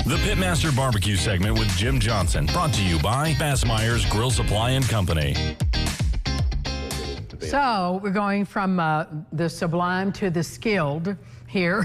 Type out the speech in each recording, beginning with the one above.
The Pitmaster Barbecue segment with Jim Johnson, brought to you by Bassmeyer's Grill Supply and Company. So we're going from the sublime to the skilled here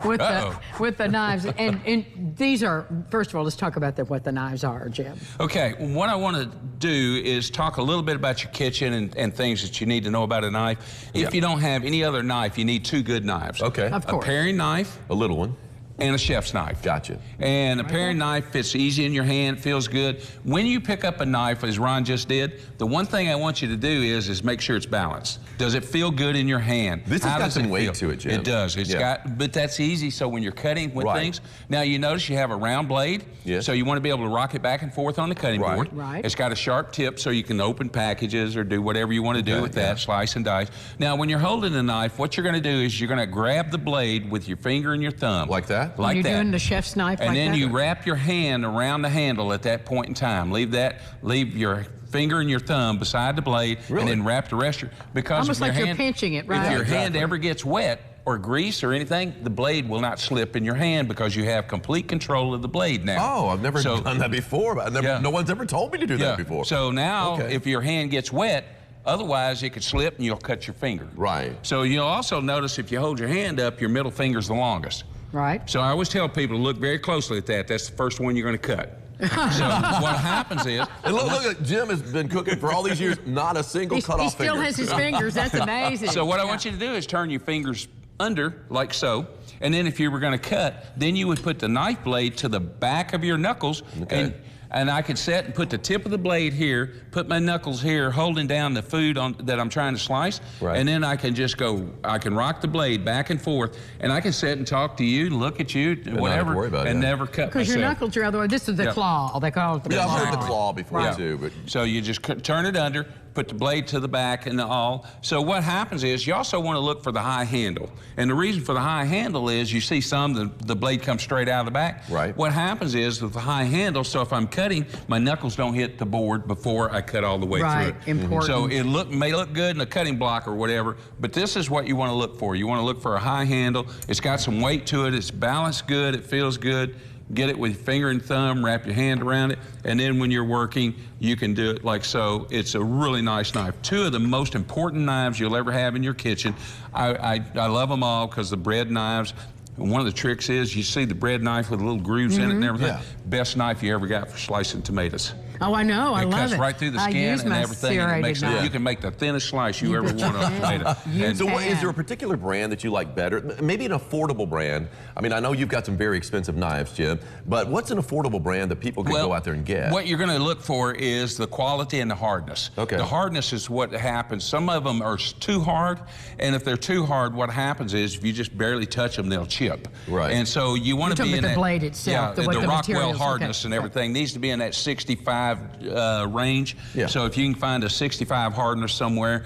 with the knives. And these are, first of all, let's talk about what the knives are, Jim. Okay, what I want to do is talk a little bit about your kitchen and things that you need to know about a knife. If you don't have any other knife, you need two good knives. Okay. Of course. A paring knife. A little one. And a chef's knife. Gotcha. And a paring knife fits easy in your hand, feels good. When you pick up a knife, as Ron just did, the one thing I want you to do is make sure it's balanced. Does it feel good in your hand? This has got some weight to it, Jim. It does. It's got, but that's easy. So when you're cutting with things, now you notice you have a round blade. Yes. So you want to be able to rock it back and forth on the cutting board. Right. It's got a sharp tip so you can open packages or do whatever you want to do with that, slice and dice. Now when you're holding the knife, what you're going to do is you're going to grab the blade with your finger and your thumb. Like that? Like you're that. doing the chef's knife and like then that? you wrap your hand around the handle at that point in time. Leave your finger and your thumb beside the blade, and then wrap the rest of your, because almost if your like you're hand, pinching it, right? If your hand ever gets wet or grease or anything, the blade will not slip in your hand because you have complete control of the blade now. Oh, I've never done that before. No one's ever told me to do that before. So now, if your hand gets wet, otherwise it could slip and you'll cut your finger. Right. So you'll also notice if you hold your hand up, your middle finger's the longest. Right. So I always tell people to look very closely at that. That's the first one you're going to cut. So what happens is... And look, Jim has been cooking for all these years, not a single cut-off finger. He still has his fingers. That's amazing. So what I want you to do is turn your fingers under, like so, and then if you were going to cut, then you would put the knife blade to the back of your knuckles, and I could set and put the tip of the blade here, put my knuckles here, holding down the food that I'm trying to slice, and then I can just go, I can rock the blade back and forth, and I can sit and talk to you, look at you, whatever, and never cut myself. Because your knuckles are otherwise, this is the claw, they call it the claw. I've heard the claw before too. But so you just turn it under, put the blade to the back and all. So what happens is you also want to look for the high handle. And the reason for the high handle is you see the blade comes straight out of the back. Right. What happens is with the high handle, so if I'm cutting, my knuckles don't hit the board before I cut all the way through it. Important. So it may look good in a cutting block or whatever, but this is what you want to look for. You want to look for a high handle. It's got some weight to it. It's balanced good. It feels good. Get it with your finger and thumb, wrap your hand around it, and then when you're working, you can do it like so. It's a really nice knife. Two of the most important knives you'll ever have in your kitchen. I love them all because the bread knives, one of the tricks is you see the bread knife with little grooves in it and everything. Best knife you ever got for slicing tomatoes. Oh, I know. I love it. It cuts right through the skin and everything. And it makes you can make the thinnest slice you ever want on a tomato. So is there a particular brand that you like better? Maybe an affordable brand. I mean, I know you've got some very expensive knives, Jim, but what's an affordable brand that people can go out there and get? What you're going to look for is the quality and the hardness. Okay. The hardness is what happens. Some of them are too hard, and if they're too hard, what happens is if you just barely touch them, they'll chip. Right. And so you want to be in the that blade itself, the Rockwell materials, hardness and everything needs to be in that 65 range. So if you can find a 65 hardness somewhere,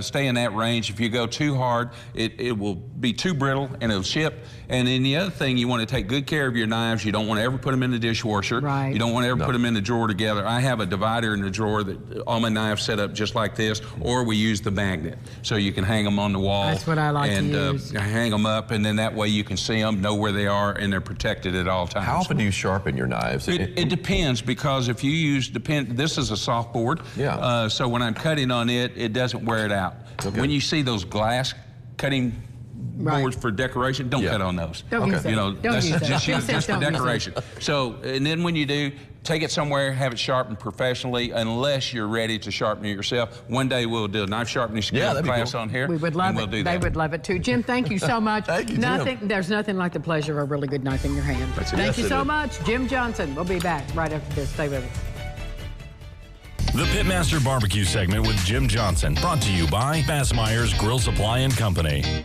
stay in that range. If you go too hard, it will be too brittle and it'll chip. And then the other thing, you want to take good care of your knives. You don't want to ever put them in the dishwasher. Right. You don't want to ever put them in the drawer together. I have a divider in the drawer that all my knives set up just like this, or we use the magnet. So you can hang them on the wall. That's what I like to use. Hang them up, and then that way you can see them, know where they are, and they're protected at all times. How often do you sharpen your knives? It depends, because if you use, this is a soft board. So when I'm cutting on it, it doesn't wear it out. When you see those glass cutting boards for decoration, don't cut on those. Don't use that. You know, Don't use that. just for decoration. So, and then when you do, take it somewhere, have it sharpened professionally, unless you're ready to sharpen it yourself. One day we'll do a knife sharpening skill class on here. We would love it. They would love it too. Jim, thank you so much. Thank you, Jim. There's nothing like the pleasure of a really good knife in your hand. Thank you so much. Jim Johnson. We'll be back right after this. Stay with us. The Pitmaster Barbecue segment with Jim Johnson, brought to you by Bassmeyer's Grill Supply and Company.